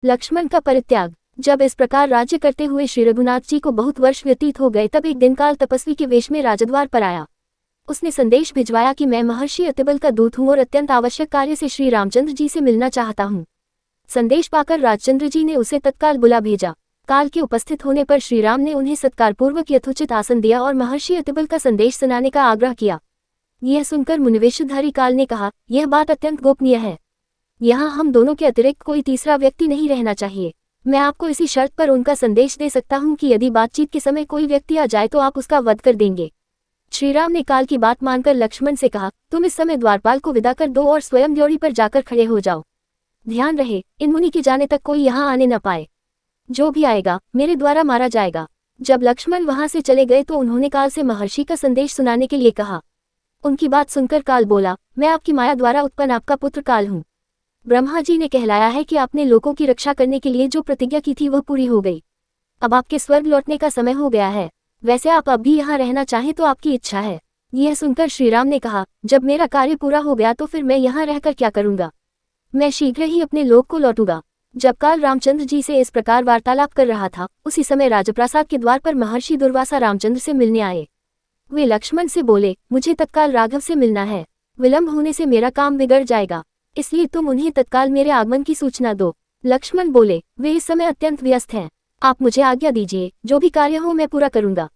लक्ष्मण का परित्याग। जब इस प्रकार राज्य करते हुए श्री रघुनाथ जी को बहुत वर्ष व्यतीत हो गए, तब एक दिन काल तपस्वी के वेश में राजद्वार पर आया। उसने संदेश भिजवाया कि मैं महर्षि अतिबल का दूत हूँ और अत्यंत आवश्यक कार्य से श्री रामचंद्र जी से मिलना चाहता हूँ। संदेश पाकर राजचंद्र जी ने उसे तत्काल बुला भेजा। काल के उपस्थित होने पर श्रीराम ने उन्हें सत्कारपूर्वक यथोचित आसन दिया और महर्षि अतिबल का संदेश सुनाने का आग्रह किया। यह सुनकर मुनिवेशधारी काल ने कहा, यह बात अत्यंत गोपनीय है। यहाँ हम दोनों के अतिरिक्त कोई तीसरा व्यक्ति नहीं रहना चाहिए। मैं आपको इसी शर्त पर उनका संदेश दे सकता हूँ कि यदि बातचीत के समय कोई व्यक्ति आ जाए तो आप उसका वध कर देंगे। श्रीराम ने काल की बात मानकर लक्ष्मण से कहा, तुम इस समय द्वारपाल को विदा कर दो और स्वयं ड्योढ़ी पर जाकर खड़े हो जाओ। ध्यान रहे, इन मुनि के जाने तक कोई यहाँ आने न पाए। जो भी आएगा मेरे द्वारा मारा जाएगा। जब लक्ष्मण वहां से चले गए तो उन्होंने काल से महर्षि का संदेश सुनाने के लिए कहा। उनकी बात सुनकर काल बोला, मैं आपकी माया द्वारा उत्पन्न आपका पुत्र काल हूँ। ब्रह्मा जी ने कहलाया है कि आपने लोगों की रक्षा करने के लिए जो प्रतिज्ञा की थी वह पूरी हो गई। अब आपके स्वर्ग लौटने का समय हो गया है। वैसे आप अब भी यहाँ रहना चाहें तो आपकी इच्छा है। यह सुनकर श्रीराम ने कहा, जब मेरा कार्य पूरा हो गया तो फिर मैं यहाँ रहकर क्या करूँगा। मैं शीघ्र ही अपने लोक को लौटूंगा। जब काल रामचंद्र जी से इस प्रकार वार्तालाप कर रहा था, उसी समय राजप्रासाद के द्वार पर महर्षि दुर्वासा रामचंद्र से मिलने आए। वे लक्ष्मण से बोले, मुझे तत्काल राघव से मिलना है। विलंब होने से मेरा काम बिगड़ जाएगा, इसलिए तुम उन्हें तत्काल मेरे आगमन की सूचना दो। लक्ष्मण बोले, वे इस समय अत्यंत व्यस्त हैं। आप मुझे आज्ञा दीजिए, जो भी कार्य हो मैं पूरा करूंगा।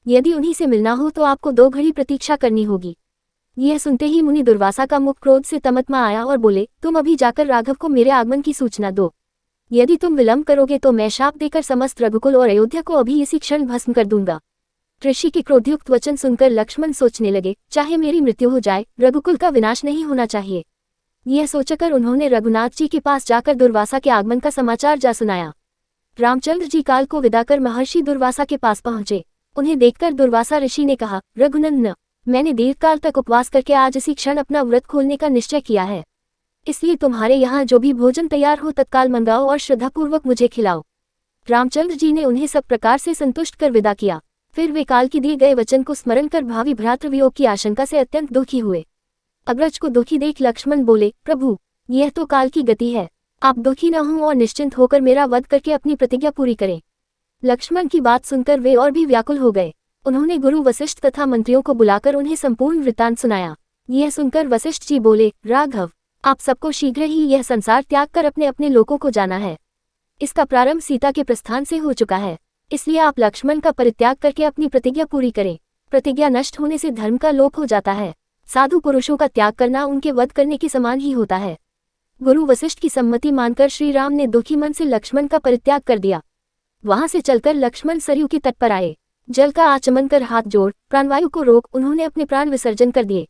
यदि उन्हीं से मिलना हो तो आपको 2 घड़ी प्रतीक्षा करनी होगी। यह सुनते ही मुनि दुर्वासा का मुख क्रोध से तमतमा आया और बोले, तुम अभी जाकर राघव को मेरे आगमन की सूचना दो। यदि तुम विलंब करोगे तो मैं शाप देकर समस्त रघुकुल और अयोध्या को अभी इसी क्षण भस्म कर दूंगा। ऋषि के क्रोधयुक्त वचन सुनकर लक्ष्मण सोचने लगे, चाहे मेरी मृत्यु हो जाए, रघुकुल का विनाश नहीं होना चाहिए। यह सोचकर उन्होंने रघुनाथ जी के पास जाकर दुर्वासा के आगमन का समाचार जा सुनाया। रामचंद्र जी काल को विदा कर महर्षि दुर्वासा के पास पहुंचे। उन्हें देखकर दुर्वासा ऋषि ने कहा, रघुनंदन, मैंने दीर्घकाल तक उपवास करके आज इसी क्षण अपना व्रत खोलने का निश्चय किया है। इसलिए तुम्हारे यहाँ जो भी भोजन तैयार हो तत्काल मंगाओ और श्रद्धापूर्वक मुझे खिलाओ। रामचंद्र जी ने उन्हें सब प्रकार से संतुष्ट कर विदा किया। फिर वे काल के दिए गए वचन को स्मरण कर भावी भ्रातृवियोग की आशंका से अत्यंत दुखी हुए। अग्रज को दुखी देख लक्ष्मण बोले, प्रभु, यह तो काल की गति है। आप दुखी न हों और निश्चिंत होकर मेरा वध करके अपनी प्रतिज्ञा पूरी करें। लक्ष्मण की बात सुनकर वे और भी व्याकुल हो गए। उन्होंने गुरु वशिष्ठ तथा मंत्रियों को बुलाकर उन्हें संपूर्ण वृत्तांत सुनाया। यह सुनकर वशिष्ठ जी बोले, राघव, आप सबको शीघ्र ही यह संसार त्याग कर अपने अपने लोकों को जाना है। इसका प्रारंभ सीता के प्रस्थान से हो चुका है, इसलिए आप लक्ष्मण का परित्याग करके अपनी प्रतिज्ञा पूरी करें। प्रतिज्ञा नष्ट होने से धर्म का लोप हो जाता है। साधु पुरुषों का त्याग करना उनके वध करने के समान ही होता है। गुरु वशिष्ठ की सम्मति मानकर श्री राम ने दुखी मन से लक्ष्मण का परित्याग कर दिया। वहां से चलकर लक्ष्मण सरयू के तट पर आए। जल का आचमन कर हाथ जोड़ प्राणवायु को रोक उन्होंने अपने प्राण विसर्जन कर दिए।